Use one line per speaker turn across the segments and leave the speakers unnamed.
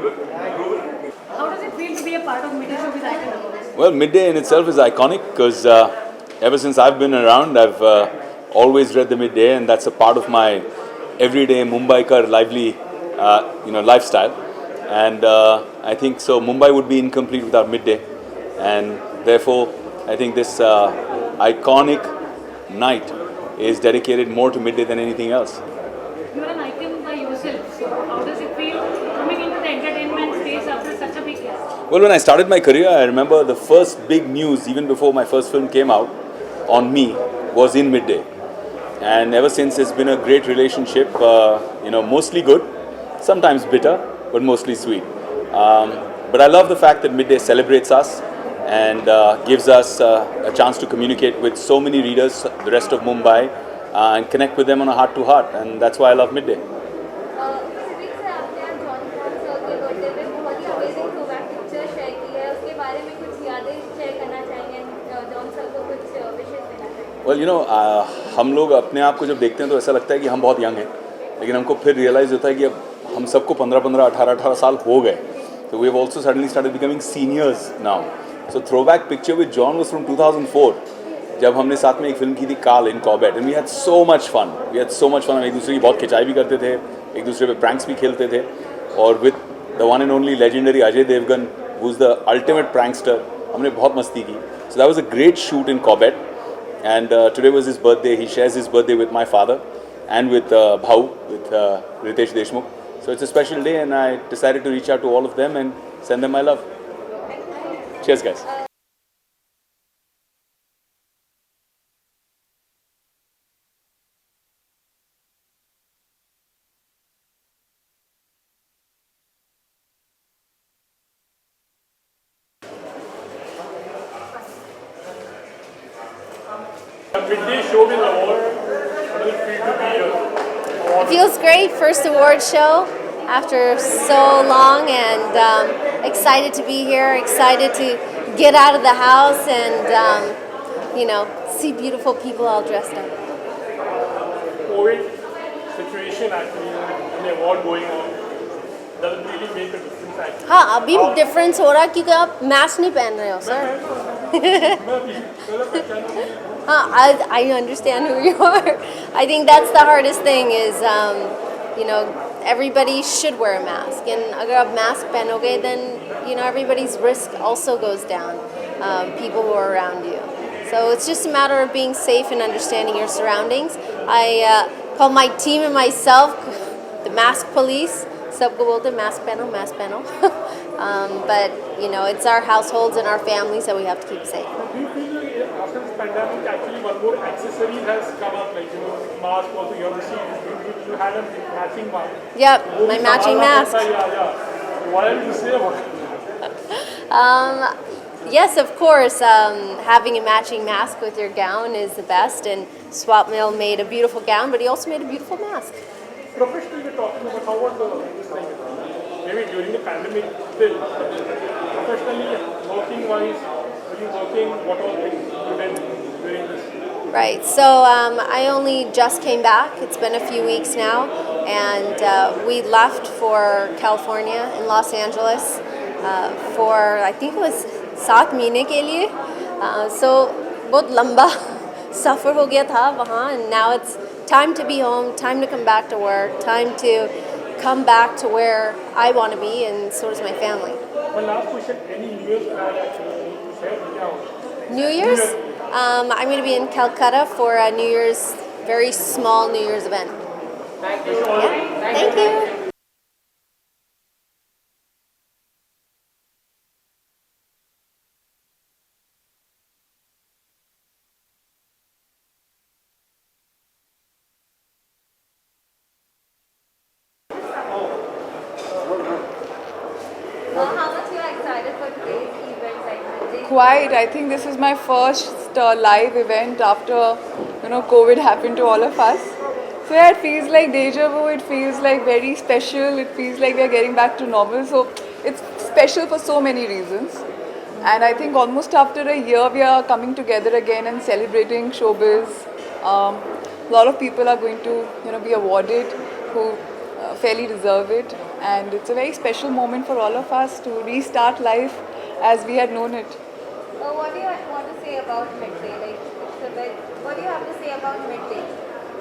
How does it feel to be a part of Midday Showbiz Icon?
Well, Midday in itself is iconic because ever since I've been around, I've always read the Midday, and that's a part of my everyday Mumbaikar lively, lifestyle. And I think so. Mumbai would be incomplete without Midday, and therefore, I think this iconic night is dedicated more to Midday than anything else.
You are an icon by yourself. So how does it feel coming into the entertainment space after such a big gap?
Well, when I started my career, I remember the first big news, even before my first film came out, on me, was in Midday. And ever since, it's been a great relationship, mostly good, sometimes bitter, but mostly sweet. But I love the fact that Midday celebrates us and gives us a chance to communicate with so many readers, the rest of Mumbai, and connect with them on a heart-to-heart. And that's why I love Midday.
Civic से आपने आज John Paul sir के birthday पे बहुत ही amazing throwback picture share की है उसके बारे में कुछ यादें शेयर करना चाहेंगे जॉन सर को कुछ विशेष देना चाहेंगे
वेल हम लोग अपने आप को जब देखते हैं तो ऐसा लगता है कि हम बहुत यंग हैं, लेकिन हमको फिर रियलाइज़ होता है कि अब हम सबको 15-15, 18-18 साल हो गए. So we have also suddenly started becoming seniors now. So throwback picture with John was from 2004. जब हमने साथ में एक फिल्म की थी Kaal in Corbett, and we had so much fun. हम एक दूसरे की बहुत खिंचाई भी करते थे, एक दूसरे पे प्रैंक्स भी खेलते थे. और with the one and only legendary Ajay Devgn, who is the ultimate prankster, हमने बहुत मस्ती की. So that was a great shoot in Corbett, and today was his birthday. He shares his birthday with my father and with Bhau, with Ritesh Deshmukh. So it's a special day, and I decided to reach out to all of them and send them my love. Cheers, guys.
Midday Showbiz Award. How does it feel to be here?
It feels great, first award show after so long, and excited to be here, excited to get out of the house and see beautiful people all dressed up.
COVID situation actually, an award going on, does it really make a difference actually?
हाँ, अभी difference हो रहा है क्योंकि आप mask नहीं पहन रहे हो sir. I understand who you are. I think that's the hardest thing is, everybody should wear a mask. And अगर आप mask पहनोगे, then, everybody's risk also goes down, people who are around you. So it's just a matter of being safe and understanding your surroundings. I call my team and myself the mask police. सबको बोलते हैं mask पहनो. But, it's our households and our families that we have to keep safe.
Do you feel like after this pandemic, actually one more accessory has come up, like, mask also you have received. You had a matching mask.
Yep, my matching mask.
Yeah. What did you say about it?
Yes, of course. Having a matching mask with your gown is the best, and Swap Mill made a beautiful gown, but he also made a beautiful mask.
Professionally, we're talking about how was this thing? Maybe during the pandemic, still. Professionally, working-wise, are you working? What all things you did during this?
Right, so I only just came back. It's been a few weeks now, and we left for California in Los Angeles for, I think it was 7 महीने के लिए. So बहुत लंबा सफ़र हो गया था वहाँ, and now it's time to be home, time to come back to work, time to come back to where I want to be, and so does my family.
One last question, any New Year's plan actually?
New Year's? I'm going to be in Calcutta for a New Year's, very small New Year's event.
Thank you.
Yeah. Thank you. How much you are excited for today's event?
Quite. I think this is my first live event after COVID happened to all of us. So yeah, it feels like deja vu. It feels like very special. It feels like we are getting back to normal. So it's special for so many reasons. And I think almost after a year we are coming together again and celebrating showbiz. A lot of people are going to be awarded who fairly deserve it. and it's a very special moment for all of us to restart life as we had known it.
What do you want to say about Midday? Like, it's a bit, what do you have to say about Midday?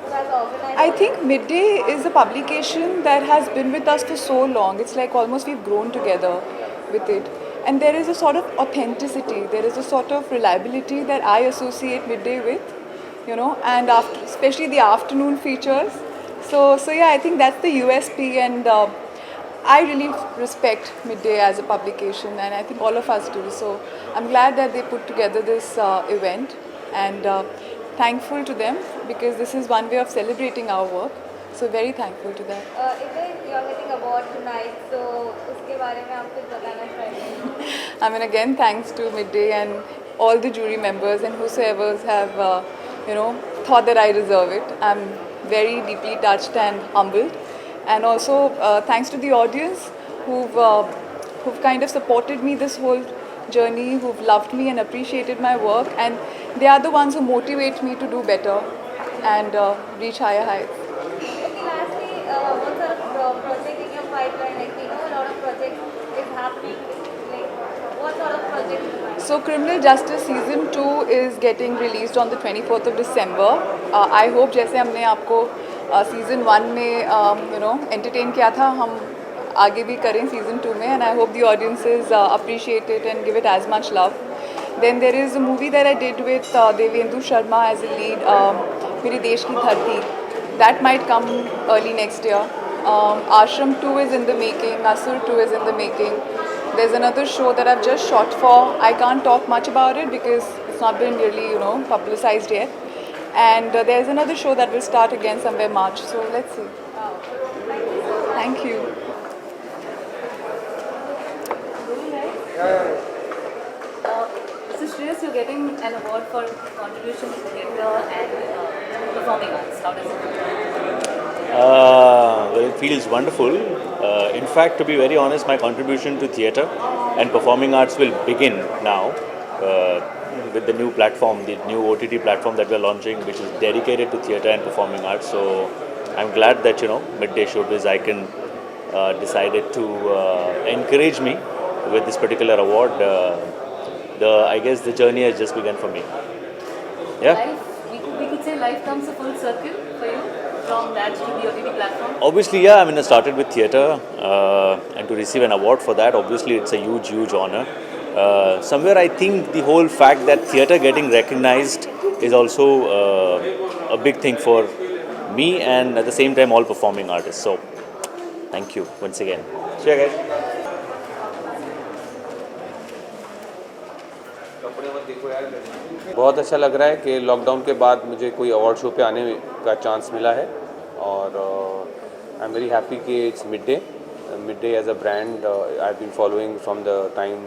Who has organized?
I think Midday is a publication that has been with us for so long. It's like almost we've grown together with it. And there is a sort of authenticity, there is a sort of reliability that I associate Midday with, you know, and after, especially the afternoon features. So yeah, I think that's the USP, and I really respect Midday as a publication, and I think all of us do. So I'm glad that they put together this event, and thankful to them because this is one way of celebrating our work. So very thankful to that.
You're getting award tonight, so उसके बारे में आप कुछ बताना चाहिए?
I mean, again, thanks to Midday and all the jury members and whosoever have, thought that I deserve it. I'm very deeply touched and humbled. And also, thanks to the audience who've kind of supported me this whole journey, who've loved me and appreciated my work. And they are the ones who motivate me to do better and reach higher heights.
Okay, lastly, what sort of project in your pipeline? Like, we know a lot of projects is happening. Like, what sort of projects?
So Criminal Justice Season 2 is getting released on the 24th of December. I hope जैसे हमने आपको Season 1 में entertain किया था, हम आगे भी करें Season 2 में, and I hope the audiences appreciate it and give it as much love. Then there is a movie that I did with Devyendu Sharma as a lead, मेरी देश की धरती. That might come early next year. Ashram 2 is in the making, Asur 2 is in the making. There's another show that I've just shot for. I can't talk much about it because it's not been really, publicized yet. And there's another show that will start again somewhere March. So let's see. Thank you.
So Shreyas, you're getting an award for contribution to theatre and performing arts. How does it feel?
Well, it feels wonderful. In fact, to be very honest, my contribution to theatre and performing arts will begin now with the new platform, the new OTT platform that we're launching, which is dedicated to theatre and performing arts. So I'm glad that Midday Showbiz Icon decided to encourage me with this particular award. I guess the journey has just begun for me. Yeah.
We could say life comes a full circle for you from that to the OTT platform.
Obviously, yeah. I mean, I started with theatre, and to receive an award for that, obviously, it's a huge, huge honor. Somewhere, I think the whole fact that theatre getting recognized is also a big thing for me, and at the same time, all performing artists. So, thank you once again. See you guys.
बहुत अच्छा लग रहा है कि lockdown के बाद मुझे कोई अवार्ड शो पे आने का चांस मिला है और आई एम वेरी हैप्पी कि it's midday as a brand I have been following from the time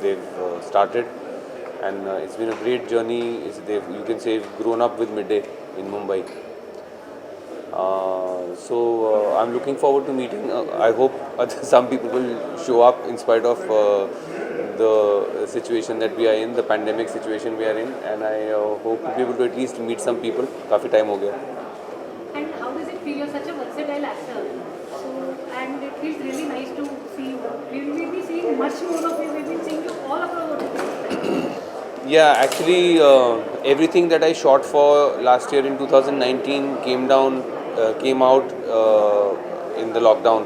they've started and it's been a great journey. You can say grown up with Midday in Mumbai. So I'm looking forward to meeting. I hope some people will show up in spite of the situation that we are in, the pandemic situation we are in, and I hope to be able to at least meet some people. काफ़ी time हो गया.
And how does it feel? You're such a versatile actor. So, and it feels really nice to see you. We will be seeing much more of you. We've been seeing you all across OTT.
Yeah, actually, everything that I shot for last year in 2019 came out in the lockdown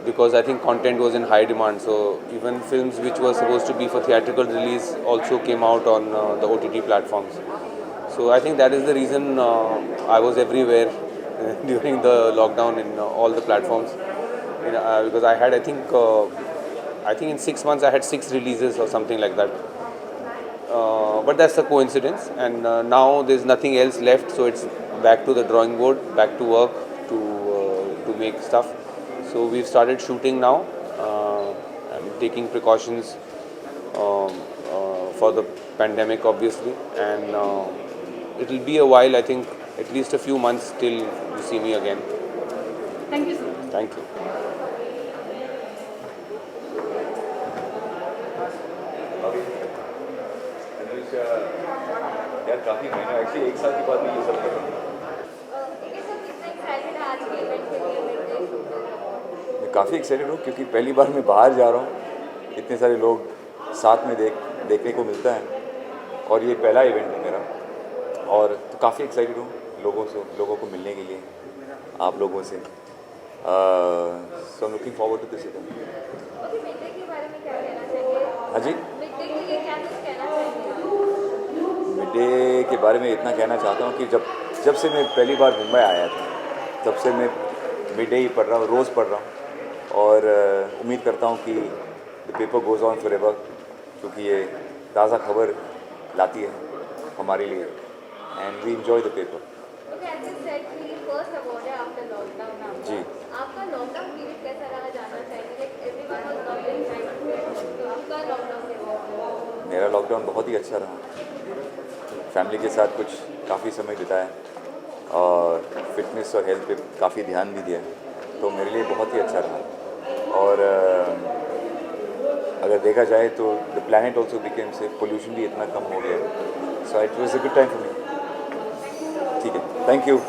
because I think content was in high demand. So even films which were supposed to be for theatrical release also came out on the OTT platforms. So I think that is the reason I was everywhere during the lockdown in all the platforms. Because I had, I think in 6 months I had 6 releases or something like that. But that's a coincidence, and now there's nothing else left, so it's back to the drawing board, back to work to make stuff. So we've started shooting now, and taking precautions for the pandemic, obviously, and it'll be a while. I think at least a few months till you see me again.
Thank you so much.
Thank you.
यार काफ़ी महीना actually 1 साल के बाद भी ये सब कर रहा हूँ.
कितना एक्साइटेड आज के इवेंट के
काफ़ी एक्साइटेड हूँ क्योंकि पहली बार मैं बाहर जा रहा हूँ, इतने सारे लोग साथ में देखने को मिलता है और ये पहला इवेंट है मेरा, और तो काफ़ी एक्साइटेड हूँ लोगों को मिलने के लिए, आप लोगों से। So looking forward to this event.
Okay, mid day के बारे में क्या कहना चाहिए?
हाँ जी,
मिड डे के लिए क्या कुछ कहना चाहिए?
मिड डे के बारे में इतना कहना चाहता हूँ कि जब से मैं पहली बार मुंबई आया था तब से मैं मिड डे ही पढ़ रहा हूँ, रोज़ पढ़ रहा हूँ, और उम्मीद करता हूँ कि the paper goes on forever, क्योंकि ये ताज़ा खबर लाती है हमारे लिए, and we enjoy the paper.
Okay, as you said कि फर्स्ट अवार्ड है आफ्टर लॉकडाउन आपका।
जी।
आपका लॉकडाउन पीरियड कैसा रहा जानना चाहेंगे? Like everyone was not in time, तो आपका लॉकडाउन कैसा रहा?
मेरा लॉकडाउन बहुत ही अच्छा रहा, फैमिली के साथ कुछ काफ़ी समय बिताया और फिटनेस और हेल्थ पे काफ़ी ध्यान भी दिया, तो मेरे लिए बहुत ही अच्छा रहा। और अगर देखा जाए तो the planet also became safe, pollution भी इतना कम हो गया, so it was a good time for me. ठीक है, थैंक यू।